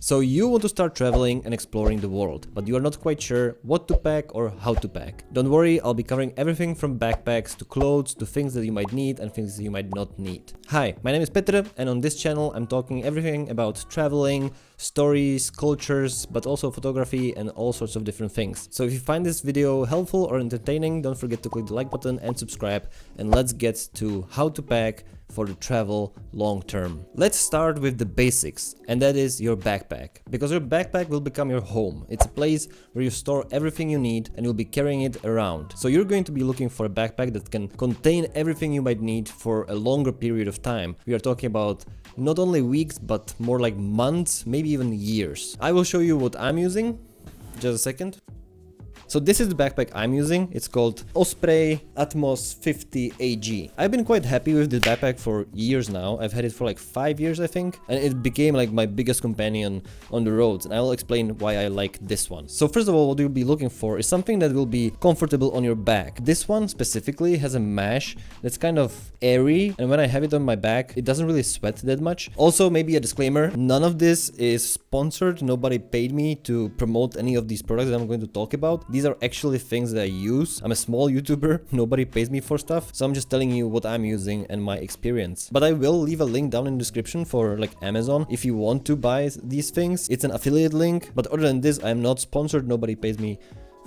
So you want to start traveling and exploring the world, but you are not quite sure what to pack or how to pack. Don't worry, I'll be covering everything from backpacks to clothes to things that you might need and things that you might not need. Hi, my name is Petr, and on this channel I'm talking everything about traveling, stories, cultures, but also photography and all sorts of different things. So if you find this video helpful or entertaining, don't forget to click the like button and subscribe, and let's get to how to pack for the travel long term. Let's start with the basics, and that is your backpack, because your backpack will become your home. It's a place where you store everything you need and you'll be carrying it around. So you're going to be looking for a backpack that can contain everything you might need for a longer period of time. We are talking about not only weeks, but more like months, maybe even years. I will show you what I'm using. Just a second. So this is the backpack I'm using. It's called Osprey Atmos 50 AG. I've been quite happy with this backpack for years now. I've had it for like 5 years, I think, and it became like my biggest companion on the roads, and I'll explain why I like this one. So first of all, what you'll be looking for is something that will be comfortable on your back. This one specifically has a mesh that's kind of airy, and when I have it on my back, it doesn't really sweat that much. Also, maybe a disclaimer, none of this is sponsored. Nobody paid me to promote any of these products that I'm going to talk about. These are actually things that I use. I'm a small YouTuber, nobody pays me for stuff, so I'm just telling you what I'm using and my experience. But I will leave a link down in the description for like Amazon if you want to buy these things. It's an affiliate link, but other than this, I'm not sponsored. Nobody pays me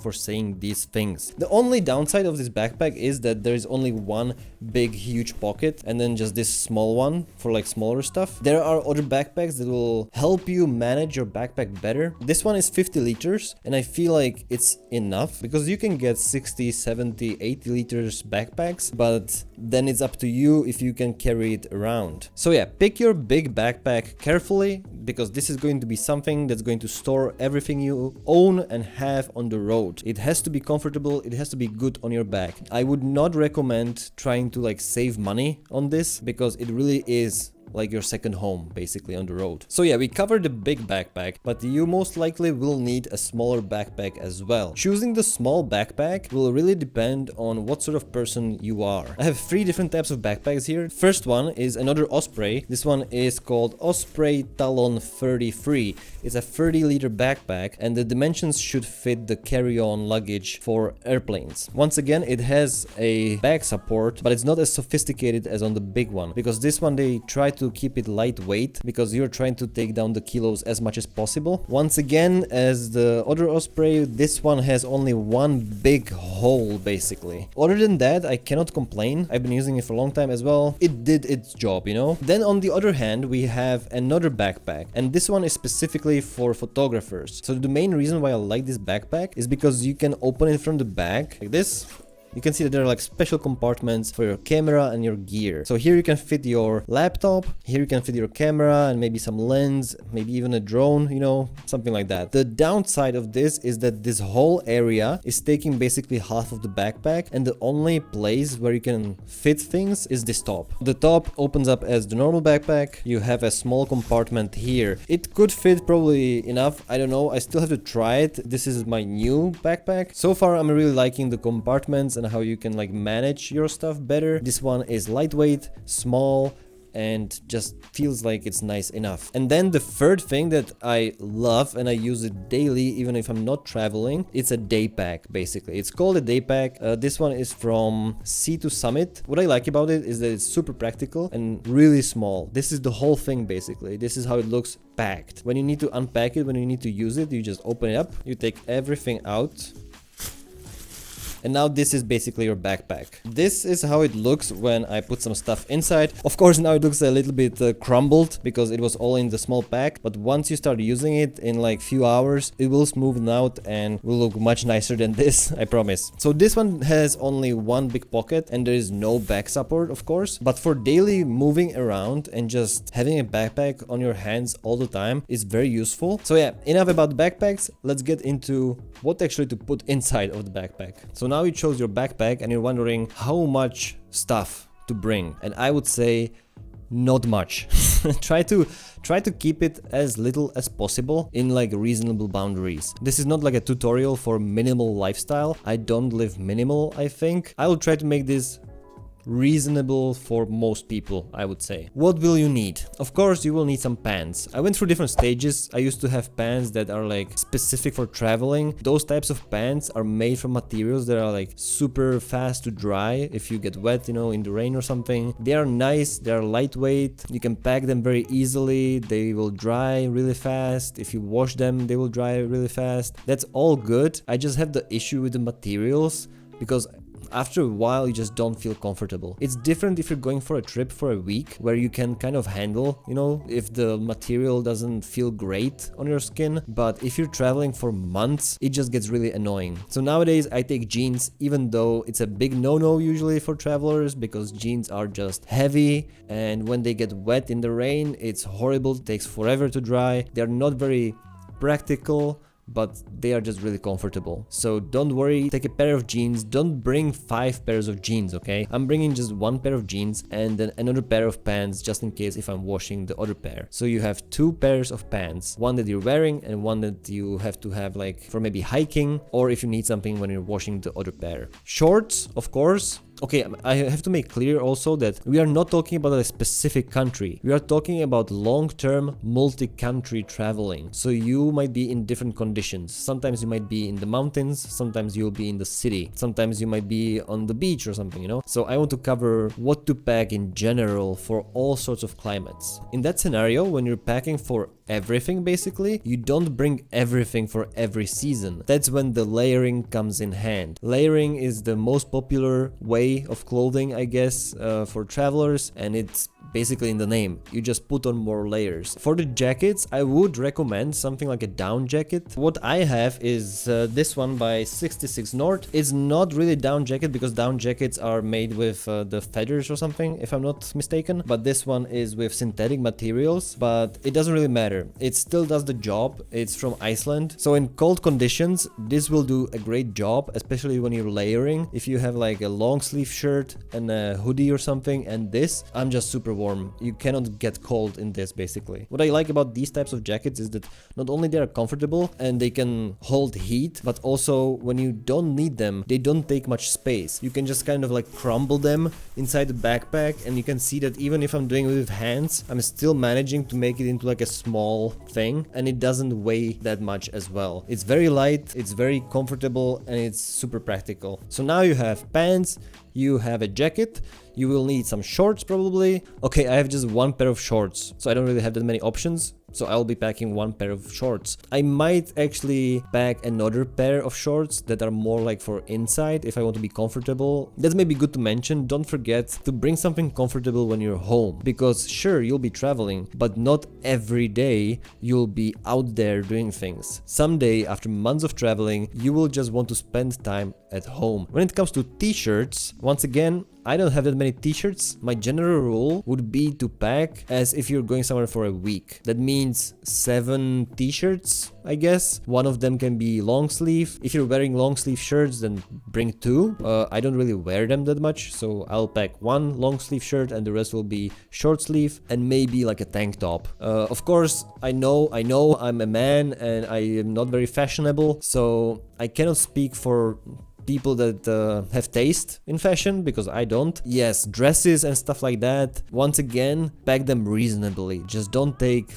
for saying these things. The only downside of this backpack is that there is only one big huge pocket and then just this small one for like smaller stuff. There are other backpacks that will help you manage your backpack better. This one is 50 liters and I feel like it's enough because you can get 60, 70, 80 liters backpacks, but then it's up to you if you can carry it around. So yeah, pick your big backpack carefully because this is going to be something that's going to store everything you own and have on the road. It has to be comfortable, it has to be good on your back. I would not recommend trying to like save money on this because it really is like your second home basically on the road. So yeah, we covered the big backpack, but you most likely will need a smaller backpack as well. Choosing the small backpack will really depend on what sort of person you are. I have 3 different types of backpacks here. First one is another Osprey. This one is called Osprey Talon 33. It's a 30-liter backpack and the dimensions should fit the carry-on luggage for airplanes. Once again, it has a back support, but it's not as sophisticated as on the big one because this one they try to keep it lightweight because you're trying to take down the kilos as much as possible. Once again, as the other Osprey, this one has only one big hole basically. Other than that, I cannot complain. I've been using it for a long time as well. It did its job, you know. Then on the other hand, we have another backpack, and this one is specifically for photographers. So the main reason why I like this backpack is because you can open it from the back like this. You can see that there are like special compartments for your camera and your gear. So here you can fit your laptop, here you can fit your camera and maybe some lens, maybe even a drone, you know, something like that. The downside of this is that this whole area is taking basically half of the backpack, and the only place where you can fit things is this top. The top opens up as the normal backpack. You have a small compartment here. It could fit probably enough. I don't know. I still have to try it. This is my new backpack. So far, I'm really liking the compartments and how you can like manage your stuff better. This one is lightweight, small, and just feels like it's nice enough. And then the third thing that I love, and I use it daily even if I'm not traveling, it's a day pack basically. It's called a day pack. This one is from Sea to Summit. What I like about it is that it's super practical and really small. This is the whole thing basically. This is how it looks packed. When you need to unpack it, when you need to use it, you just open it up, you take everything out. And now this is basically your backpack. This is how it looks when I put some stuff inside. Of course, now it looks a little bit crumbled because it was all in the small pack. But once you start using it in like few hours, it will smoothen out and will look much nicer than this, I promise. So this one has only one big pocket and there is no back support, of course. But for daily moving around and just having a backpack on your hands all the time is very useful. So yeah, enough about backpacks. Let's get into what actually to put inside of the backpack. So now you chose your backpack and you're wondering how much stuff to bring, and I would say not much. try to keep it as little as possible in like reasonable boundaries. This is not like a tutorial for minimal lifestyle. I don't live minimal, I think. I will try to make this reasonable for most people, I would say. What will you need? Of course, you will need some pants. I went through different stages. I used to have pants that are like specific for traveling. Those types of pants are made from materials that are like super fast to dry if you get wet, you know, in the rain or something. They are nice, they are lightweight, you can pack them very easily, they will dry really fast. If you wash them, they will dry really fast. That's all good. I just have the issue with the materials because after a while you just don't feel comfortable. It's different if you're going for a trip for a week where you can kind of handle, you know, if the material doesn't feel great on your skin, but if you're traveling for months, it just gets really annoying. So nowadays I take jeans, even though it's a big no-no usually for travelers because jeans are just heavy and when they get wet in the rain, it's horrible, it takes forever to dry. They're not very practical, but they are just really comfortable. So don't worry, take a pair of jeans. Don't bring 5 pairs of jeans, okay? I'm bringing just 1 pair of jeans and then another pair of pants just in case if I'm washing the other pair. So you have 2 pairs of pants, one that you're wearing and one that you have to have like for maybe hiking or if you need something when you're washing the other pair. Shorts, of course. Okay, I have to make clear also that we are not talking about a specific country. We are talking about long-term multi-country traveling. So you might be in different conditions. Sometimes you might be in the mountains, sometimes you'll be in the city, sometimes you might be on the beach or something, you know? So I want to cover what to pack in general for all sorts of climates. In that scenario, when you're packing for everything basically, you don't bring everything for every season. That's when the layering comes in hand. Layering is the most popular way of clothing, I guess, for travelers, and it's basically in the name. You just put on more layers. For the jackets, I would recommend something like a down jacket. What I have is this one by 66 North. It's not really down jacket because down jackets are made with the feathers or something, if I'm not mistaken. But this one is with synthetic materials, but it doesn't really matter. It still does the job. It's from Iceland. So in cold conditions, this will do a great job, especially when you're layering. If you have like a long sleeve shirt and a hoodie or something, and this, I'm just super warm. You cannot get cold in this basically. What I like about these types of jackets is that not only they are comfortable and they can hold heat, but also when you don't need them, they don't take much space. You can just kind of like crumble them inside the backpack, and you can see that even if I'm doing it with hands, I'm still managing to make it into like a small thing, and it doesn't weigh that much as well. It's very light, it's very comfortable, and it's super practical. So now you have pants, you have a jacket, you will need some shorts probably. Okay, I have just 1 pair of shorts, so I don't really have that many options. So I'll be packing 1 pair of shorts. I might actually pack another pair of shorts that are more like for inside if I want to be comfortable. That's maybe good to mention. Don't forget to bring something comfortable when you're home, because sure, you'll be traveling, but not every day you'll be out there doing things. Someday, after months of traveling, you will just want to spend time at home. When it comes to t-shirts, once again, I don't have that many t-shirts. My general rule would be to pack as if you're going somewhere for a week. That means 7 t-shirts, I guess. One of them can be long sleeve. If you're wearing long sleeve shirts, then bring 2. I don't really wear them that much, so I'll pack 1 long sleeve shirt and the rest will be short sleeve and maybe like a tank top. Of course, I know I'm a man and I am not very fashionable, so I cannot speak for people that have taste in fashion, because I don't. Yes, dresses and stuff like that, once again, pack them reasonably. Just don't take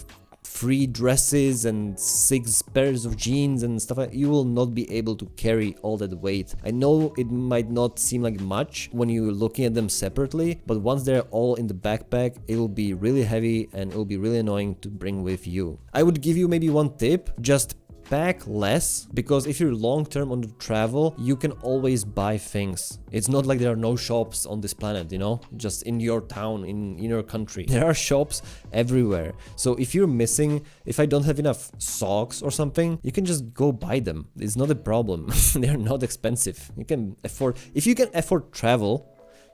3 dresses and 6 pairs of jeans and stuff like that. You will not be able to carry all that weight. I know it might not seem like much when you're looking at them separately, but once they're all in the backpack, it will be really heavy and it will be really annoying to bring with you. I would give you maybe 1 tip: just pack less, because if you're long-term on the travel, you can always buy things. It's not like there are no shops on this planet, you know, just in your town, in your country. There are shops everywhere. So if you're missing, if I don't have enough socks or something, you can just go buy them. It's not a problem. They're not expensive. You can afford, if you can afford travel,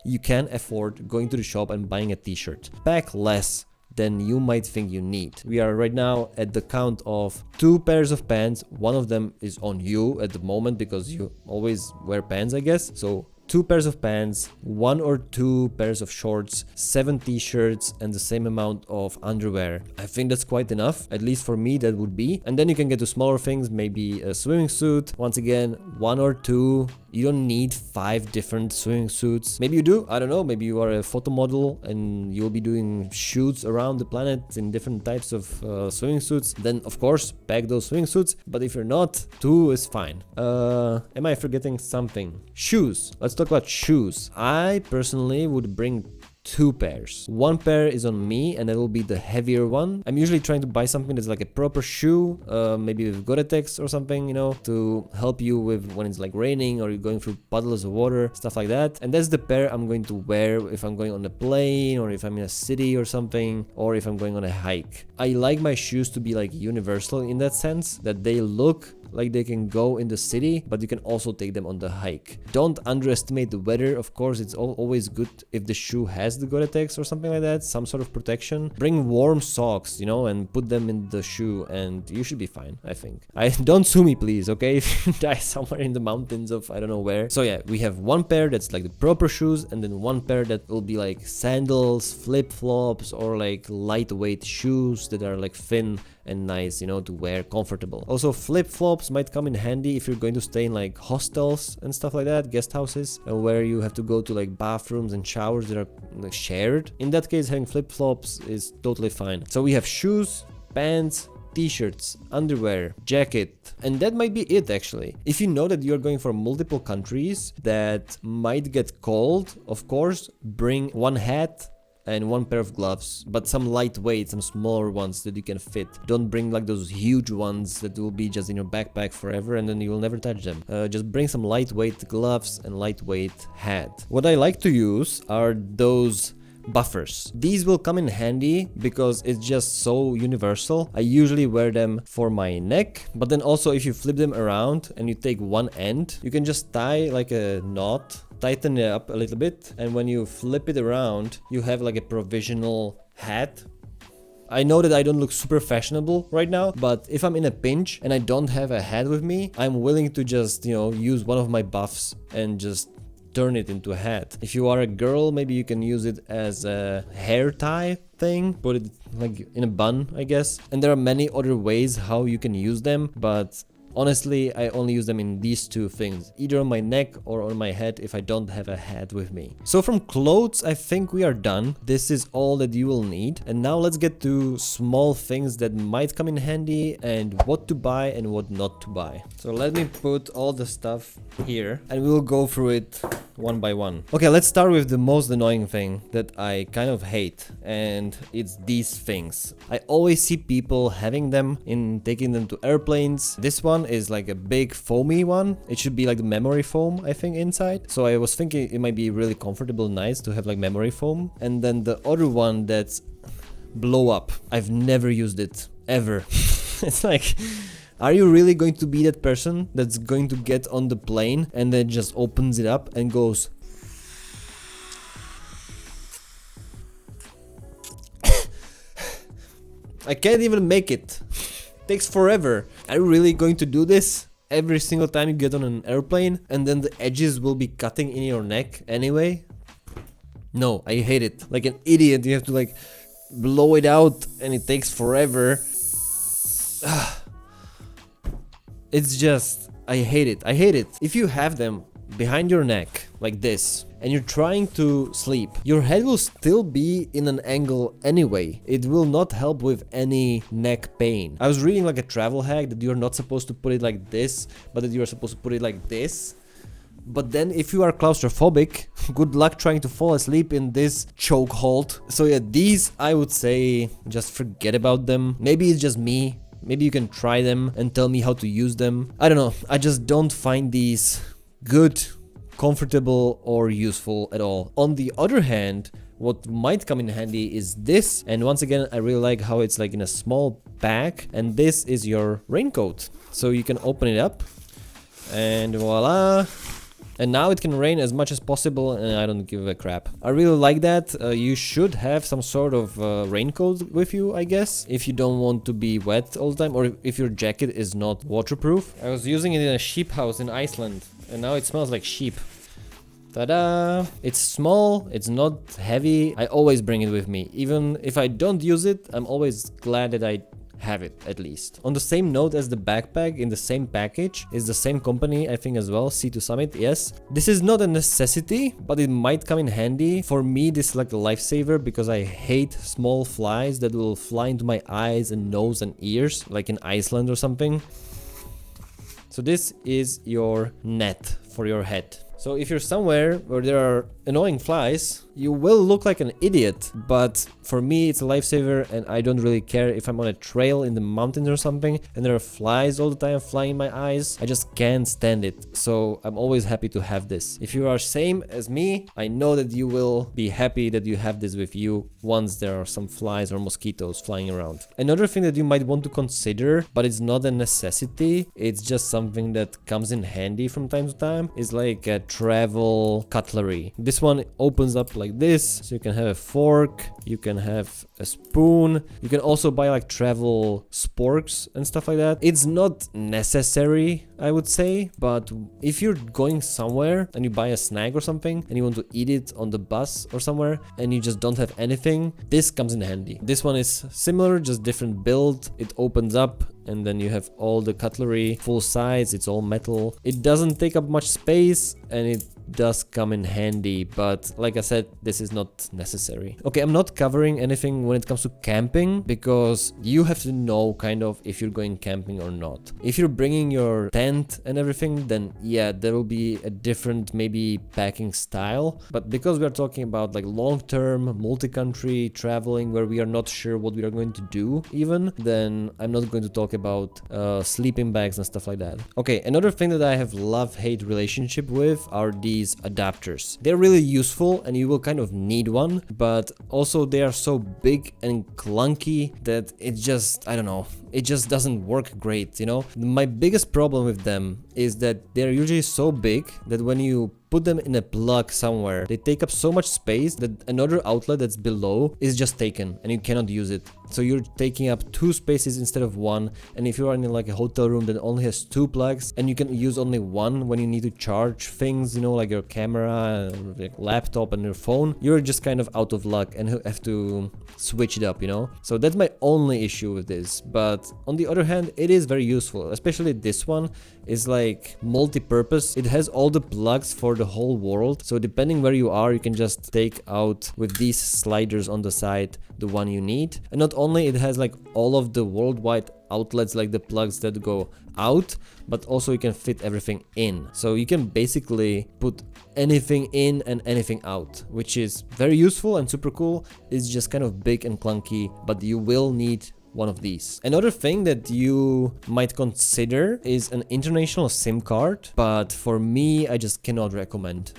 you can afford going to the shop and buying a t-shirt. Pack less than you might think you need. We are right now at the count of 2 pairs of pants. One of them is on you at the moment because you always wear pants, I guess. So 2 pairs of pants, 1 or 2 pairs of shorts, 7 t-shirts, and the same amount of underwear. I think that's quite enough, at least for me that would be. And then you can get to smaller things, maybe a swimming suit. Once again, 1 or 2 You don't need 5 different swimming suits. Maybe you do, I don't know. Maybe you are a photo model and you'll be doing shoots around the planet in different types of swimming suits. Then of course pack those swimming suits. But if you're not, 2 is fine. Am I forgetting something? Shoes. Let's talk about shoes. I personally would bring 2 pairs. 1 pair is on me and that will be the heavier one. I'm usually trying to buy something that's like a proper shoe, maybe with Gore-Tex or something, you know, to help you with when it's like raining or you're going through puddles of water, stuff like that. And that's the pair I'm going to wear if I'm going on a plane or if I'm in a city or something, or if I'm going on a hike. I like my shoes to be like universal in that sense, that they look like they can go in the city, but you can also take them on the hike. Don't underestimate the weather. Of course, it's always good if the shoe has the Gore-Tex or something like that, some sort of protection. Bring warm socks, you know, and put them in the shoe and you should be fine, I think. Don't sue me, please, okay? If you die somewhere in the mountains of I don't know where. So yeah, we have 1 pair that's like the proper shoes and then 1 pair that will be like sandals, flip-flops, or like lightweight shoes that are like thin and nice, you know, to wear comfortable. Also, flip-flops might come in handy if you're going to stay in like hostels and stuff like that, guest houses, where you have to go to like bathrooms and showers that are like shared. In that case, having flip-flops is totally fine. So we have shoes, pants, t-shirts, underwear, jacket, and that might be it actually. If you know that you're going for multiple countries that might get cold, of course, bring 1 hat and 1 pair of gloves, but some lightweight, some smaller ones that you can fit. Don't bring like those huge ones that will be just in your backpack forever and then you will never touch them. Just bring some lightweight gloves and lightweight hat. What I like to use are those buffers. These will come in handy because it's just so universal. I usually wear them for my neck, but then also if you flip them around and you take 1 end, you can just tie like a knot, tighten it up a little bit, and when you flip it around, you have like a provisional hat. I know that I don't look super fashionable right now, but if I'm in a pinch and I don't have a hat with me, I'm willing to just, you know, use one of my buffs and just turn it into a hat. If you are a girl, maybe you can use it as a hair tie thing, put it like in a bun, I guess. And there are many other ways how you can use them, but honestly, I only use them in these 2 things, either on my neck or on my head if I don't have a hat with me. So from clothes, I think we are done. This is all that you will need. And now let's get to small things that might come in handy and what to buy and what not to buy. So let me put all the stuff here and we'll go through it one by one. Okay, let's start with the most annoying thing that I kind of hate, and it's these things. I always see people having them in taking them to airplanes. This one is like a big foamy one. It should be like the memory foam, I think, inside. So I was thinking it might be really comfortable, nice to have like memory foam. And then the other one that's blow up. I've never used it ever. It's like, are you really going to be that person that's going to get on the plane and then just opens it up and goes I can't even make it. Takes forever. Are you really going to do this every single time you get on an airplane and then the edges will be cutting in your neck anyway? No, I hate it. Like an idiot, you have to like blow it out and it takes forever. It's just, I hate it. I hate it. If you have them behind your neck like this and you're trying to sleep, your head will still be in an angle anyway. It will not help with any neck pain. I was reading like a travel hack that you're not supposed to put it like this, but that you're supposed to put it like this. But then if you are claustrophobic, good luck trying to fall asleep in this chokehold. So yeah, these I would say just forget about them. Maybe it's just me. Maybe you can try them and tell me how to use them. I don't know. I just don't find these good, comfortable, or useful at all. On the other hand, what might come in handy is this. And once again, I really like how it's like in a small bag. And this is your raincoat. So you can open it up and voila. And now it can rain as much as possible and I don't give a crap. I really like that. You should have some sort of raincoat with you, I guess, if you don't want to be wet all the time or if your jacket is not waterproof. I was using it in a sheep house in Iceland and now it smells like sheep. Ta-da! It's small, it's not heavy. I always bring it with me. Even if I don't use it, I'm always glad that I have it at least. On the same note as the backpack, in the same package, is the same company, I think as well, C2 Summit, yes. This is not a necessity, but it might come in handy. For me, this is like a lifesaver because I hate small flies that will fly into my eyes and nose and ears, like in Iceland or something. So this is your net for your head. So if you're somewhere where there are annoying flies, you will look like an idiot, but for me it's a lifesaver, and I don't really care if I'm on a trail in the mountains or something and there are flies all the time flying in my eyes. I just can't stand it, so I'm always happy to have this. If you are same as me, I know that you will be happy that you have this with you once there are some flies or mosquitoes flying around. Another thing that you might want to consider, but it's not a necessity, it's just something that comes in handy from time to time, is like a travel cutlery. This one opens up like this, so you can have a fork, you can have a spoon, you can also buy like travel sporks and stuff like that. It's not necessary, I would say, but if you're going somewhere and you buy a snack or something and you want to eat it on the bus or somewhere and you just don't have anything, this comes in handy. This one is similar, just different build. It opens up and then you have all the cutlery, full size, it's all metal. It doesn't take up much space and it does come in handy, but like I said, this is not necessary. Okay, I'm not covering anything when it comes to camping because you have to know kind of if you're going camping or not. If you're bringing your tent and everything, then yeah, there will be a different maybe packing style, but because we are talking about like long-term multi-country traveling where we are not sure what we are going to do even, then I'm not going to talk about sleeping bags and stuff like that. Okay, another thing that I have love-hate relationship with are these adapters. They're really useful and you will kind of need one, but also they are so big and clunky that it just, I don't know, it just doesn't work great, you know? My biggest problem with them is that they're usually so big that when you put them in a plug somewhere, they take up so much space that another outlet that's below is just taken and you cannot use it. So you're taking up two spaces instead of one, and if you are in like a hotel room that only has two plugs and you can use only one when you need to charge things, you know, like your camera, like laptop and your phone, you're just kind of out of luck and have to switch it up, you know? So that's my only issue with this, but on the other hand, it is very useful, especially this one is like multi-purpose. It has all the plugs for the whole world, so depending where you are, you can just take out with these sliders on the side the one you need. And not only it has like all of the worldwide outlets, like the plugs that go out, but also you can fit everything in, so you can basically put anything in and anything out, which is very useful and super cool. It's just kind of big and clunky, but you will need one of these. Another thing that you might consider is an international SIM card, but for me, I just cannot recommend.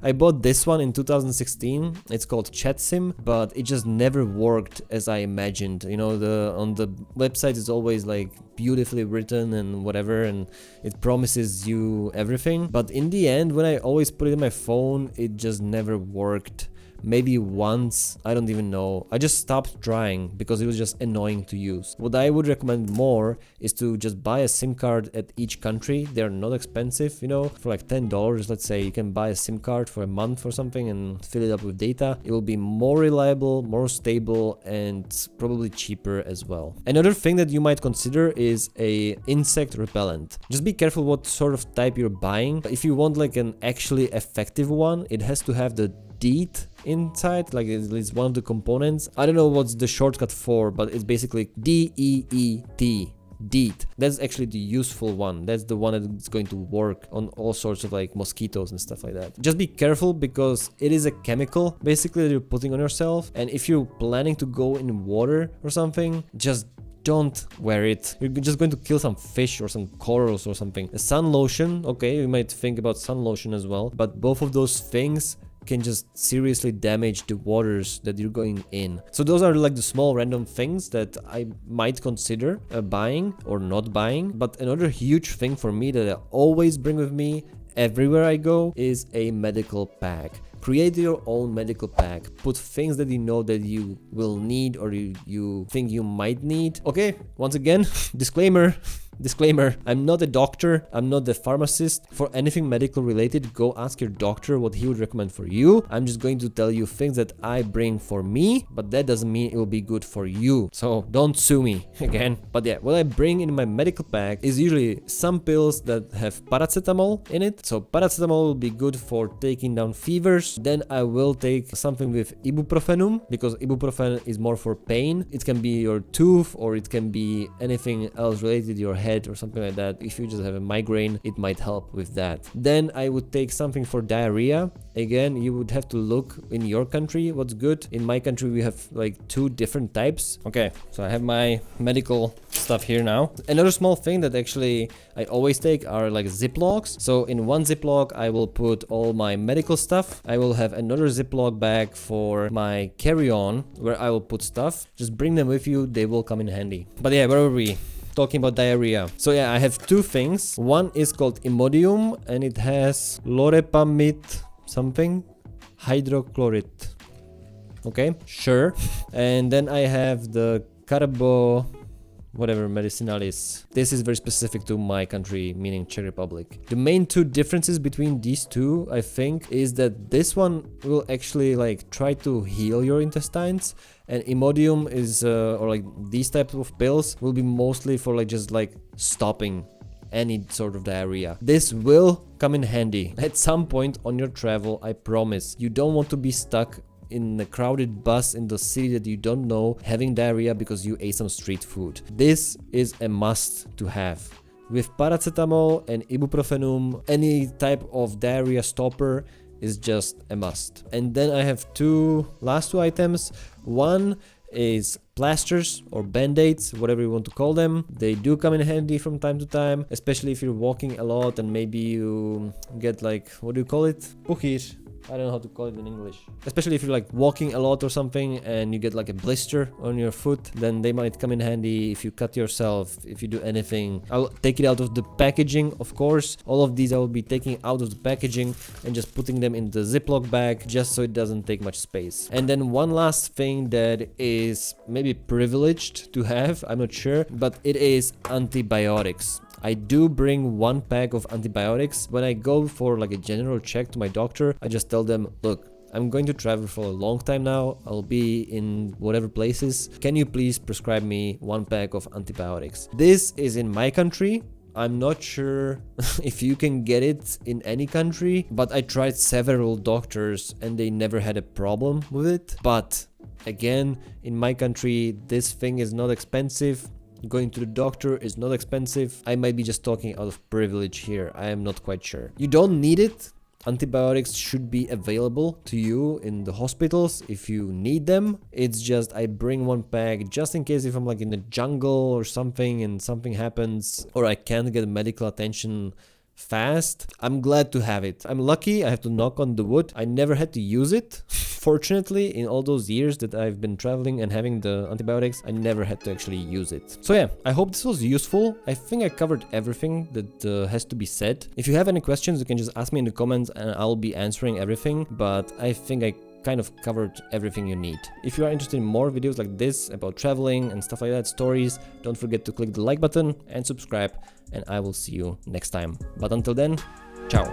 I bought this one in 2016. It's called Chat SIM, but it just never worked as I imagined. You know, on the website is always like beautifully written and whatever, and it promises you everything, but in the end, when I always put it in my phone, it just never worked. Maybe once, I don't even know. I just stopped trying because it was just annoying to use. What I would recommend more is to just buy a SIM card at each country. They're not expensive, you know, for like $10, let's say, you can buy a SIM card for a month or something and fill it up with data. It will be more reliable, more stable, and probably cheaper as well. Another thing that you might consider is a insect repellent. Just be careful what sort of type you're buying. If you want like an actually effective one, it has to have the DEET inside, like it's one of the components. I don't know what's the shortcut for, but it's basically DEET. DEET. That's actually the useful one. That's the one that's going to work on all sorts of like mosquitoes and stuff like that. Just be careful because it is a chemical basically that you're putting on yourself, and if you're planning to go in water or something, just don't wear it. You're just going to kill some fish or some corals or something. A sun lotion, okay, you might think about sun lotion as well, but both of those things can just seriously damage the waters that you're going in. So those are like the small random things that I might consider buying or not buying. But another huge thing for me that I always bring with me everywhere I go is a medical pack. Create your own medical pack. Put things that you know that you will need or you think you might need. Okay, once again, disclaimer. Disclaimer, I'm not a doctor, I'm not a pharmacist. For anything medical related, go ask your doctor what he would recommend for you. I'm just going to tell you things that I bring for me, but that doesn't mean it will be good for you. So don't sue me again. But yeah, what I bring in my medical bag is usually some pills that have paracetamol in it. So paracetamol will be good for taking down fevers. Then I will take something with ibuprofenum, because ibuprofen is more for pain. It can be your tooth, or it can be anything else related to your head or something like that. If you just have a migraine, it might help with that. Then I would take something for diarrhea. Again, you would have to look in your country what's good. In my country, we have like 2 different types. Okay, so I have my medical stuff here now. Another small thing that actually I always take are like Ziplocs. So in one Ziploc, I will put all my medical stuff. I will have another Ziploc bag for my carry-on where I will put stuff. Just bring them with you, they will come in handy. But yeah, where were we? Talking about diarrhea. So yeah, I have 2 things. One is called Imodium and it has loperamide something hydrochloride. Okay, sure. And then I have the carbo whatever medicinalis. This is very specific to my country, meaning Czech Republic. The main 2 differences between these 2, I think, is that this one will actually like try to heal your intestines, and Imodium is or like these types of pills will be mostly for like just like stopping any sort of diarrhea. This will come in handy at some point on your travel, I promise. You don't want to be stuck in a crowded bus in the city that you don't know having diarrhea because you ate some street food. This is a must to have. With paracetamol and ibuprofenum, any type of diarrhea stopper is just a must. And then I have last two items. One is plasters or band-aids, whatever you want to call them. They do come in handy from time to time, especially if you're walking a lot and maybe you get like, what do you call it? Puchir. I don't know how to call it in English. Especially if you're like walking a lot or something and you get like a blister on your foot, then they might come in handy if you cut yourself, if you do anything. I'll take it out of the packaging, of course. All of these I will be taking out of the packaging and just putting them in the Ziploc bag just so it doesn't take much space. And then one last thing that is maybe privileged to have, I'm not sure, but it is antibiotics. I do bring 1 pack of antibiotics. When I go for like a general check to my doctor, I just tell them, look, I'm going to travel for a long time now. I'll be in whatever places. Can you please prescribe me 1 pack of antibiotics? This is in my country. I'm not sure if you can get it in any country, but I tried several doctors and they never had a problem with it. But again, in my country, this thing is not expensive. Going to the doctor is not expensive. I might be just talking out of privilege here. I am not quite sure. You don't need it. Antibiotics should be available to you in the hospitals if you need them. It's just I bring 1 pack just in case if I'm like in the jungle or something and something happens or I can't get medical attention fast. I'm glad to have it. I'm lucky. I have to knock on the wood. I never had to use it. Fortunately, in all those years that I've been traveling and having the antibiotics, I never had to actually use it. So yeah, I hope this was useful. I think I covered everything that has to be said. If you have any questions, you can just ask me in the comments and I'll be answering everything. But I think I kind of covered everything you need. If you are interested in more videos like this about traveling and stuff like that, stories, don't forget to click the like button and subscribe, and I will see you next time. But until then, ciao.